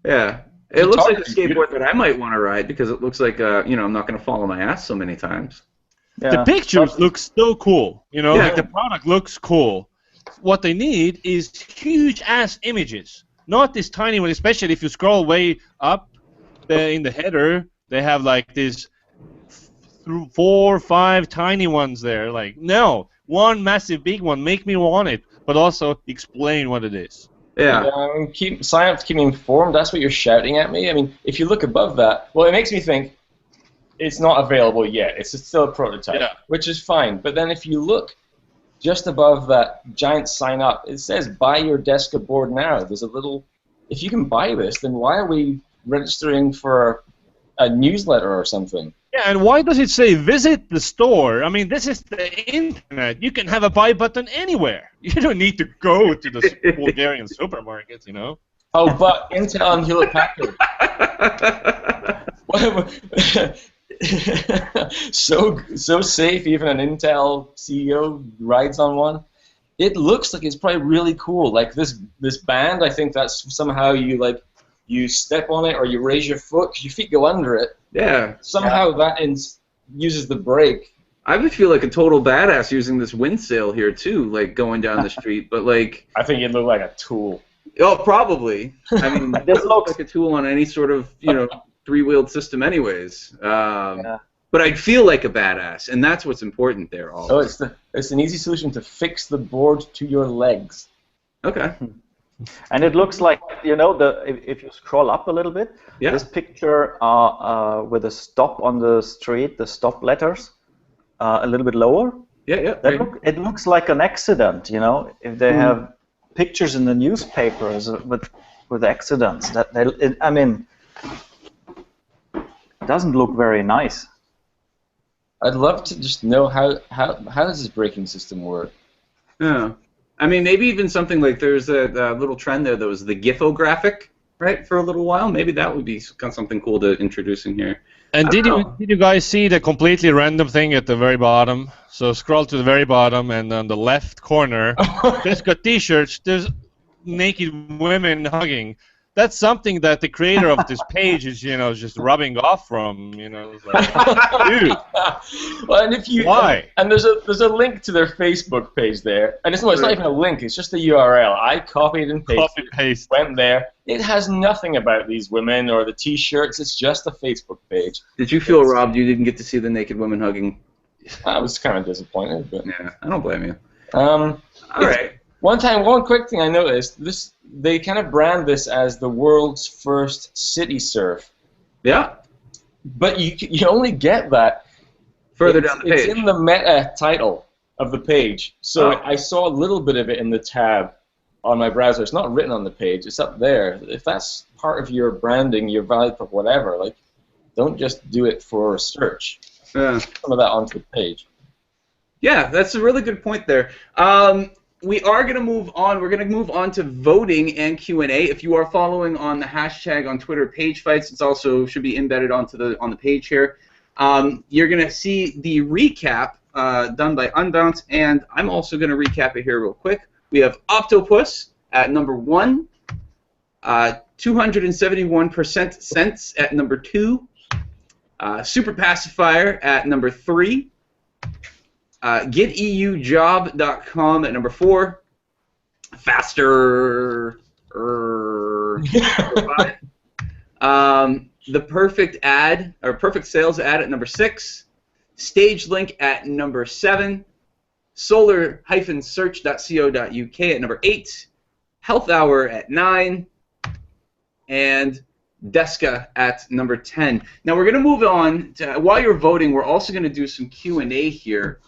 Yeah. It looks like a skateboard that I might want to ride because it looks like you know, I'm not going to fall on my ass so many times. Yeah. The pictures look so cool. You know, like the product looks cool. What they need is huge ass images, not this tiny one. Especially if you scroll way up in the header, they have like these 4 or 5 tiny ones there. Like, no, one massive big one. Make me want it, but also explain what it is. Yeah. Sign up to keep me informed. That's what you're shouting at me. I mean, if you look above that, well, it makes me think it's not available yet. It's still a prototype, which is fine. But then if you look just above that giant sign up, it says buy your Deskah board now. There's a little, if you can buy this, then why are we registering for a newsletter or something? Yeah, and why does it say visit the store? I mean, this is the internet. You can have a buy button anywhere. You don't need to go to the Bulgarian supermarkets, you know? Oh, but Intel and Hewlett-Packard. so safe, even an Intel CEO rides on one. It looks like it's probably really cool. Like this band, I think that's somehow you step on it or you raise your foot because your feet go under it. Yeah. Somehow that uses the brake. I would feel like a total badass using this wind sail here too, like going down the street. But like, I think you'd look like a tool. Oh, probably. I mean, this looks like a tool on any sort of 3-wheeled system, anyways. But I'd feel like a badass, and that's what's important there. Also. So it's an easy solution to fix the board to your legs. Okay. And it looks like, you know, if you scroll up a little bit, this picture with a stop on the street, the stop letters, a little bit lower. Yeah. It looks like an accident, you know, if they have pictures in the newspapers with accidents. I mean, doesn't look very nice. I'd love to just know how does this braking system work? Yeah. I mean, maybe even something like there's a little trend there that was the gifographic, right, for a little while. Maybe that would be something cool to introduce in here. And did you guys see the completely random thing at the very bottom? So scroll to the very bottom, and on the left corner, Deskah t-shirts. There's naked women hugging. That's something that the creator of this page is, just rubbing off from. It's like, dude. Well, and if you why? And there's a link to their Facebook page there, and it's not even a link. It's just a URL. I copied and pasted. Went there. It has nothing about these women or the T-shirts. It's just a Facebook page. Did you feel robbed you didn't get to see the naked women hugging? I was kind of disappointed, but yeah, I don't blame you. All right. One quick thing I noticed, they kind of brand this as the world's first city surf. Yeah. But you only get that further down the page. It's in the meta title of the page. So I saw a little bit of it in the tab on my browser. It's not written on the page. It's up there. If that's part of your branding, your value prop, whatever, like, don't just do it for search. Yeah. Some of that onto the page. Yeah, that's a really good point there. We are going to move on. We're going to move on to voting and Q&A. If you are following on the hashtag on Twitter, Page Fights, it's also should be embedded on the page here. You're going to see the recap done by Unbounce, and I'm also going to recap it here real quick. We have Octopus at number 1, 271% cents at number 2, Super Pacifier at number 3. GetEUJob.com at number 4. Faster. The Perfect Ad or Perfect Sales Ad at number 6. StageLink at number 7. Solar-search.co.uk at number 8. Health Hour at 9. And Deskah at number 10. Now we're going to move on. While you're voting, we're also going to do some Q&A here.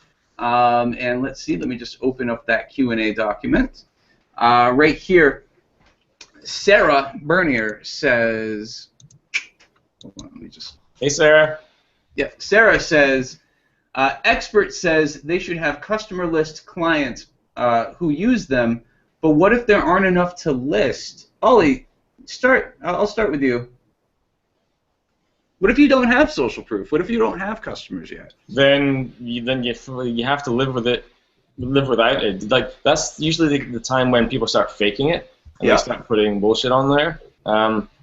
And let's see, let me just open up that Q&A document. Right here, Sarah Bernier says, hold on, let me just... Hey, Sarah. Yeah, Sarah says, expert says they should have customer list clients who use them, but what if there aren't enough to list? Oli, I'll start with you. What if you don't have social proof? What if you don't have customers yet? Then you have to live with it, live without it. Like, that's usually the time when people start faking it and they start putting bullshit on there.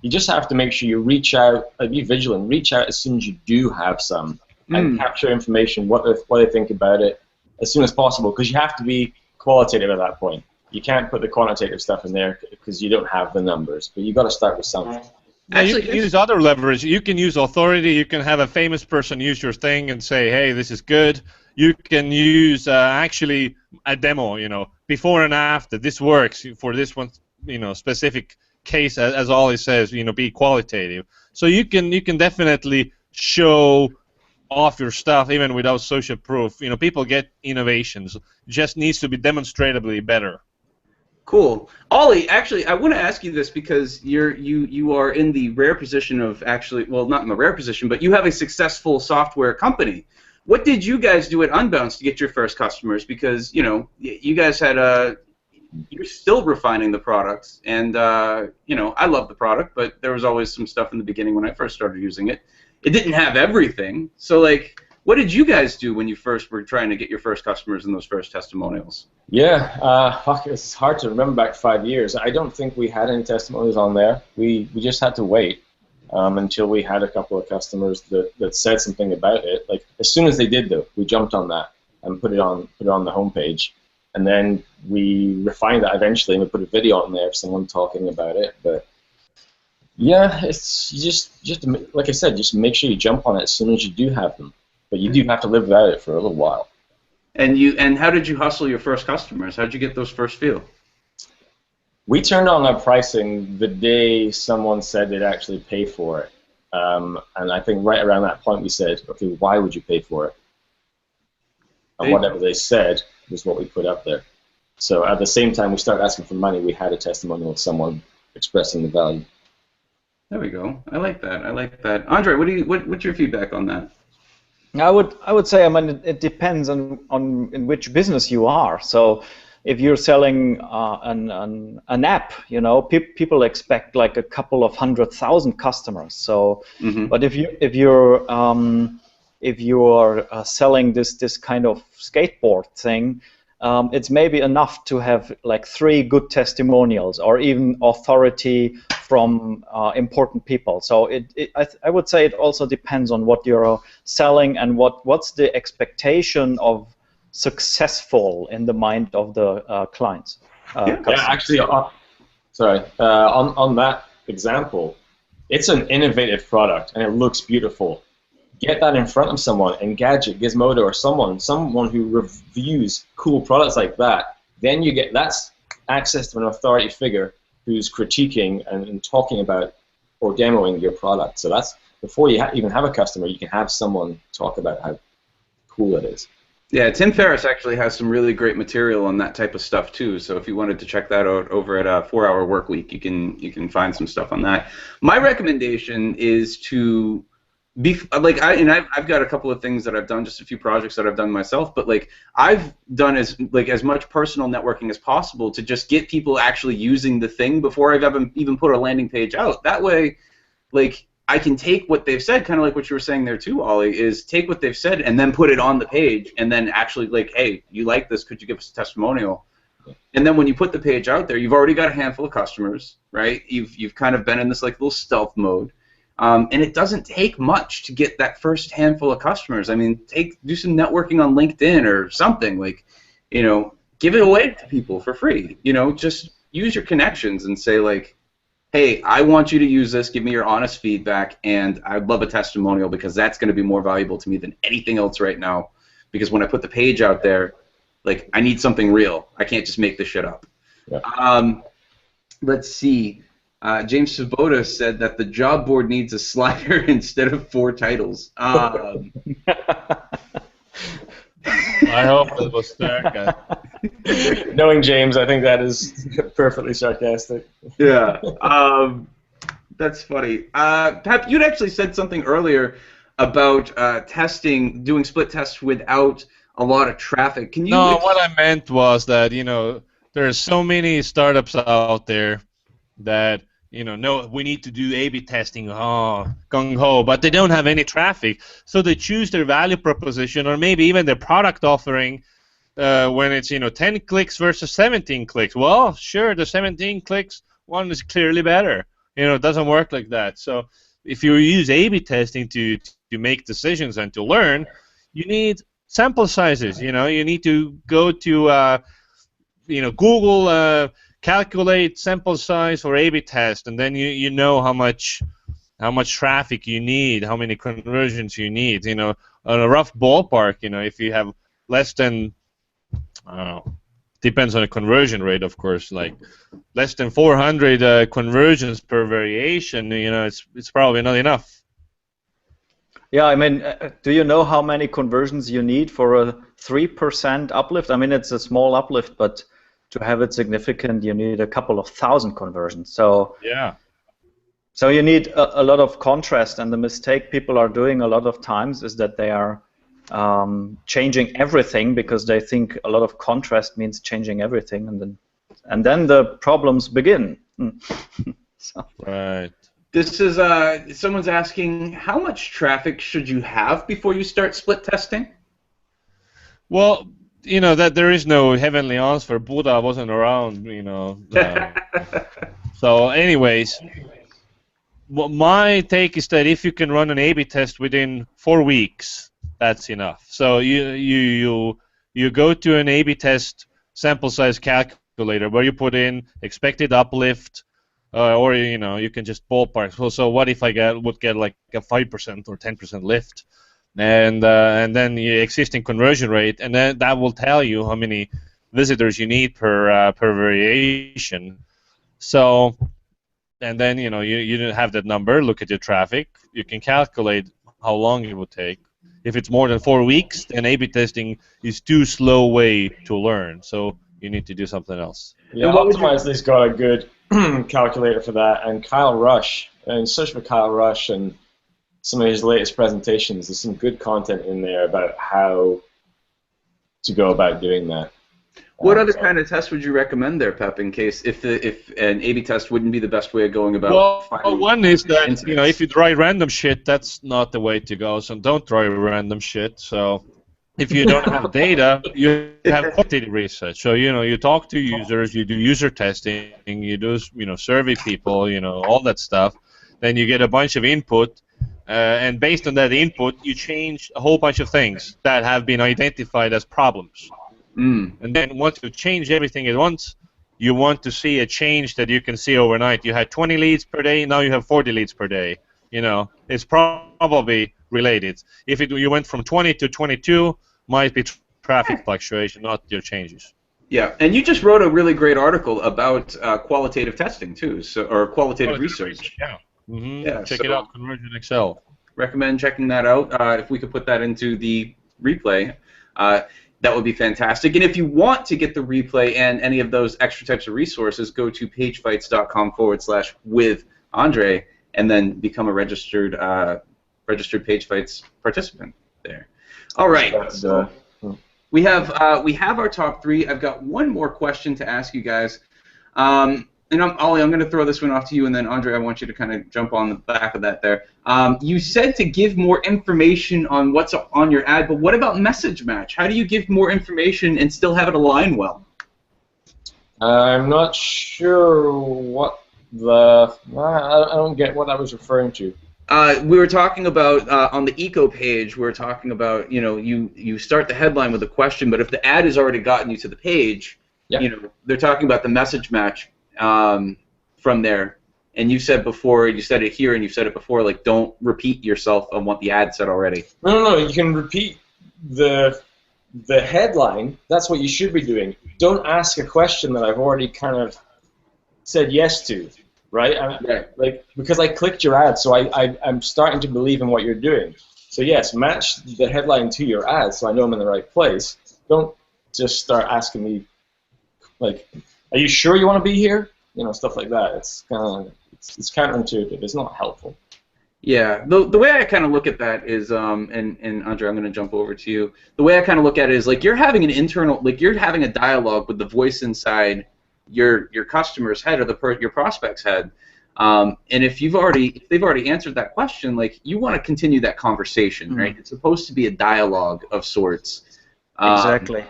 You just have to make sure you reach out, be vigilant, reach out as soon as you do have some, and capture information, what they think about it as soon as possible, because you have to be qualitative at that point. You can't put the quantitative stuff in there because you don't have the numbers, but you got to start with something. You can use other leverage. You can use authority. You can have a famous person use your thing and say, "Hey, this is good." You can use actually a demo. Before and after. This works for this one. Specific case, as Oli says. Be qualitative. So you can definitely show off your stuff even without social proof. People get innovations. It just needs to be demonstrably better. Cool. Oli, actually, I want to ask you this because you are in the rare position of actually, well, not in the rare position, but you have a successful software company. What did you guys do at Unbounce to get your first customers? Because, you guys had you're still refining the products, and, I love the product, but there was always some stuff in the beginning when I first started using it. It didn't have everything. So, what did you guys do when you first were trying to get your first customers in those first testimonials? Yeah, it's hard to remember back 5 years. I don't think we had any testimonials on there. We just had to wait until we had a couple of customers that said something about it. Like, as soon as they did, though, we jumped on that and put it on the homepage, and then we refined that eventually and we put a video on there of someone talking about it. But yeah, it's just like I said, just make sure you jump on it as soon as you do have them. But you do have to live without it for a little while. And how did you hustle your first customers? How did you get those first few? We turned on our pricing the day someone said they'd actually pay for it. And I think right around that point we said, okay, why would you pay for it? And whatever they said was what we put up there. So at the same time we started asking for money, we had a testimonial of someone expressing the value. There we go. I like that. I like that. Andre, what's your feedback on that? I would say, I mean, it depends on in which business you are. So if you're selling an app, you know, people expect like a couple of 100,000 customers. So, but if you're selling this kind of skateboard thing, it's maybe enough to have like 3 good testimonials or even authority from important people. So I would say it also depends on what you're selling and what's the expectation of successful in the mind of the clients. Yeah, actually, on that example, it's an innovative product and it looks beautiful. Get that in front of someone, Engadget, Gizmodo, or someone who reviews cool products like that. Then you get that's access to an authority figure who's critiquing and talking about or demoing your product. So that's before you even have a customer, you can have someone talk about how cool it is. Yeah, Tim Ferriss actually has some really great material on that type of stuff too. So if you wanted to check that out over at 4 Hour Workweek, you can find some stuff on that. My recommendation is to like I've got a couple of things that I've done, just a few projects that I've done myself, but like I've done as much personal networking as possible to just get people actually using the thing before I've even put a landing page out. That way, like I can take what they've said, kind of like what you were saying there too, Oli, is take what they've said and then put it on the page, and then actually like, hey, you like this? Could you give us a testimonial? And then when you put the page out there, you've already got a handful of customers, right? You've kind of been in this like little stealth mode. And it doesn't take much to get that first handful of customers. I mean, do some networking on LinkedIn or something. Like, you know, give it away to people for free. You know, just use your connections and say like, hey, I want you to use this. Give me your honest feedback, and I'd love a testimonial because that's going to be more valuable to me than anything else right now. Because when I put the page out there, like, I need something real. I can't just make this shit up. Yeah. Let's see. James Svoboda said that the job board needs a slider instead of 4 titles. I hope it was sarcastic. Knowing James, I think that is perfectly sarcastic. Yeah, that's funny. Pep, you'd actually said something earlier about doing split tests without a lot of traffic. Can you? No, what I meant was that, you know, there are so many startups out there that, you know, no, we need to do A/B testing, gung-ho, but they don't have any traffic, so they choose their value proposition or maybe even their product offering when it's, you know, 10 clicks versus 17 clicks. Well, sure, the 17 clicks one is clearly better. You know, it doesn't work like that. So if you use A/B testing to make decisions and to learn, you need sample sizes. You know, you need to go to you know, Google, calculate sample size for A/B test, and then you know how much traffic you need, how many conversions you need. You know, on a rough ballpark, you know, if you have less than, I don't know, depends on the conversion rate, of course, like less than 400 conversions per variation, you know, it's probably not enough. Yeah, I mean, do you know how many conversions you need for a 3% uplift? I mean, it's a small uplift, but to have it significant, you need a couple of thousand conversions. So yeah. So you need a lot of contrast, and the mistake people are doing a lot of times is that they are changing everything because they think a lot of contrast means changing everything, and then the problems begin. So. Right. This is someone's asking, how much traffic should you have before you start split testing? Well, you know that there is no heavenly answer. Buddha wasn't around, you know. So, anyways, well, my take is that if you can run an A/B test within 4 weeks, that's enough. So you go to an A/B test sample size calculator where you put in expected uplift, or you know, you can just ballpark. So what if I would get like a 5% or 10% lift, and then the existing conversion rate, and then that will tell you how many visitors you need per variation. So, and then you know you have that number. Look at your traffic. You can calculate how long it would take. If it's more than 4 weeks, then A/B testing is too slow way to learn. So you need to do something else. Yeah, Optimizely's got a good calculator for that, and Kyle Rush and search for Kyle Rush and some of his latest presentations. There's some good content in there about how to go about doing that. What other kind of test would you recommend there, Pep, in case if an A/B test wouldn't be the best way of going about? Well, one is that if you try random shit, that's not the way to go. So don't try random shit. So if you don't have data, you have quantitative research. So you talk to users, you do user testing, you do survey people, all that stuff. Then you get a bunch of input, and based on that input, you change a whole bunch of things that have been identified as problems. And then once you change everything at once, you want to see a change that you can see overnight. You had 20 leads per day, now you have 40 leads per day. It's probably related. If you went from 20 to 22, might be traffic fluctuation, not your changes. Yeah, and you just wrote a really great article about qualitative testing too, or qualitative research. Yeah. Yeah, Check it out, Conversion XL. Recommend checking that out. If we could put that into the replay, that would be fantastic. And if you want to get the replay and any of those extra types of resources, go to pagefights.com/with André and then become a registered PageFights participant there. All right. So we have our top three. I've got one more question to ask you guys. And Oli, I'm going to throw this one off to you, and then André, I want you to kind of jump on the back of that there. You said to give more information on what's on your ad, but what about message match? How do you give more information and still have it align well? I'm not sure what I don't get what I was referring to. We were talking about on the eco page. We were talking about you start the headline with a question, but if the ad has already gotten you to the page, they're talking about the message match. From there, and you said before, you said it here, and you said it before, like don't repeat yourself on what the ad said already. No, you can repeat the headline. That's what you should be doing. Don't ask a question that I've already kind of said yes to, right? Like because I clicked your ad, so I'm starting to believe in what you're doing. So yes, match the headline to your ad, so I know I'm in the right place. Don't just start asking me like, are you sure you want to be here? Stuff like that. It's kind of it's counterintuitive. It's not helpful. Yeah, the way I kind of look at that is, and André, I'm going to jump over to you. The way I kind of look at it is like you're having you're having a dialogue with the voice inside your customer's head or your prospect's head. And if they've already answered that question, like you want to continue that conversation, right? It's supposed to be a dialogue of sorts. Exactly.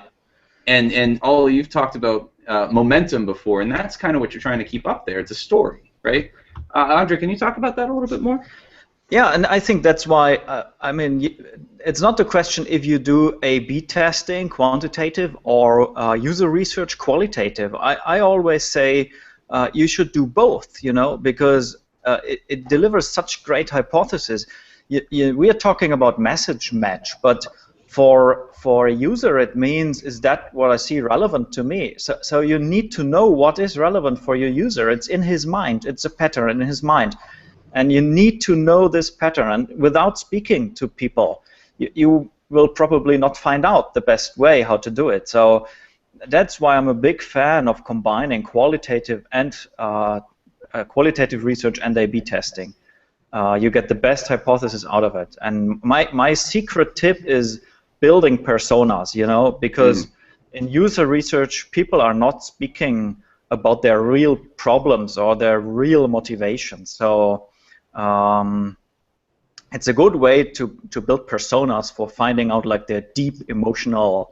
And all you've talked about momentum before, and that's kind of what you're trying to keep up there. It's a story, right? André, can you talk about that a little bit more? Yeah, and I think that's why, it's not the question if you do A/B testing, quantitative, or user research, qualitative. I always say you should do both, because it delivers such great hypotheses. We are talking about message match, but for a user, it means, is that what I see relevant to me? So you need to know what is relevant for your user. It's in his mind. It's a pattern in his mind. And you need to know this pattern. And without speaking to people, you will probably not find out the best way how to do it. So that's why I'm a big fan of combining qualitative and qualitative research and A/B testing. You get the best hypothesis out of it. And my secret tip is building personas, because in user research, people are not speaking about their real problems or their real motivations. So it's a good way to build personas for finding out like their deep emotional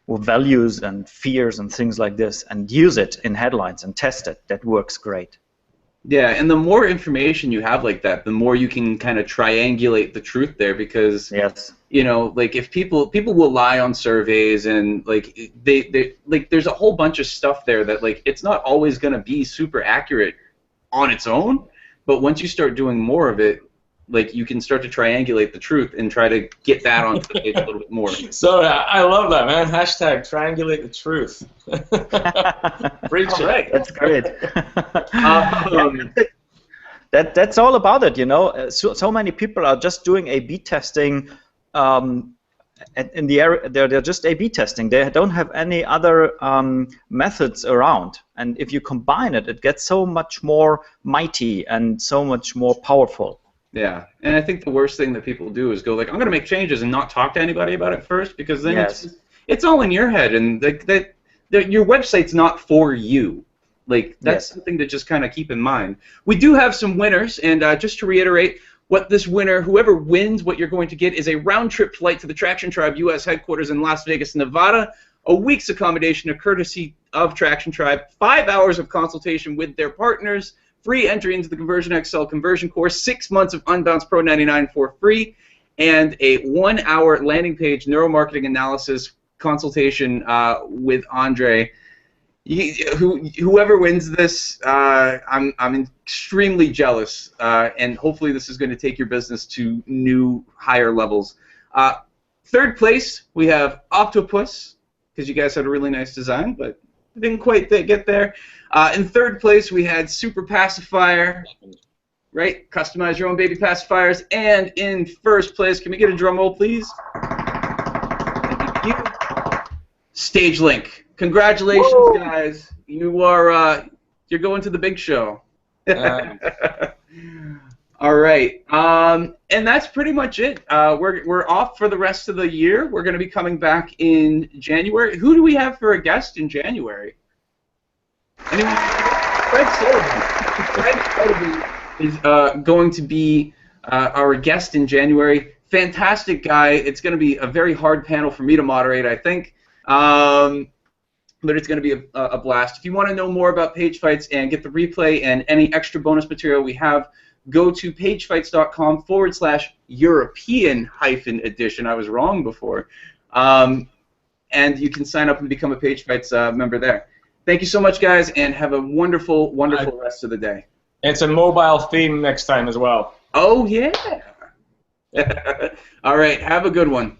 values and fears and things like this, and use it in headlines and test it. That works great. Yeah, and the more information you have like that, the more you can kind of triangulate the truth there, because like if people will lie on surveys, and like they like there's a whole bunch of stuff there that like it's not always going to be super accurate on its own, but once you start doing more of it, like you can start to triangulate the truth and try to get that onto the page a little bit more. So I love that, man. Hashtag triangulate the truth. Preach it. Right. That's great. That's all about it, So many people are just doing A/B testing in the area, they're just A/B testing. They don't have any other methods around. And if you combine it, it gets so much more mighty and so much more powerful. Yeah, and I think the worst thing that people do is go like, I'm going to make changes and not talk to anybody about it first, because then it's all in your head, and your website's not for you. Like, that's something to just kind of keep in mind. We do have some winners, and just to reiterate, what this winner, whoever wins, what you're going to get is a round-trip flight to the Traction Tribe U.S. headquarters in Las Vegas, Nevada, a week's accommodation, a courtesy of Traction Tribe, 5 hours of consultation with their partners, free entry into the Conversion XL conversion course, 6 months of Unbounce Pro 99 for free, and a 1-hour landing page neuromarketing analysis consultation with André. Whoever wins this, I'm extremely jealous, and hopefully this is going to take your business to new, higher levels. Third place, we have Octopus, because you guys had a really nice design, but didn't quite get there. In third place, we had Super Pacifier, right? Customize your own baby pacifiers. And in first place, can we get a drum roll, please? Thank you. Stage Link. Congratulations, whoa, guys! You're going to the big show. All right, and that's pretty much it. We're off for the rest of the year. We're going to be coming back in January. Who do we have for a guest in January? Anyone? Fred Sullivan. Is going to be our guest in January. Fantastic guy. It's going to be a very hard panel for me to moderate, I think. But it's going to be a blast. If you want to know more about Page Fights and get the replay and any extra bonus material we have, go to pagefights.com/European-edition. I was wrong before. And you can sign up and become a Page Fights member there. Thank you so much, guys, and have a wonderful, wonderful rest of the day. It's a mobile theme next time as well. Oh, yeah. All right, have a good one.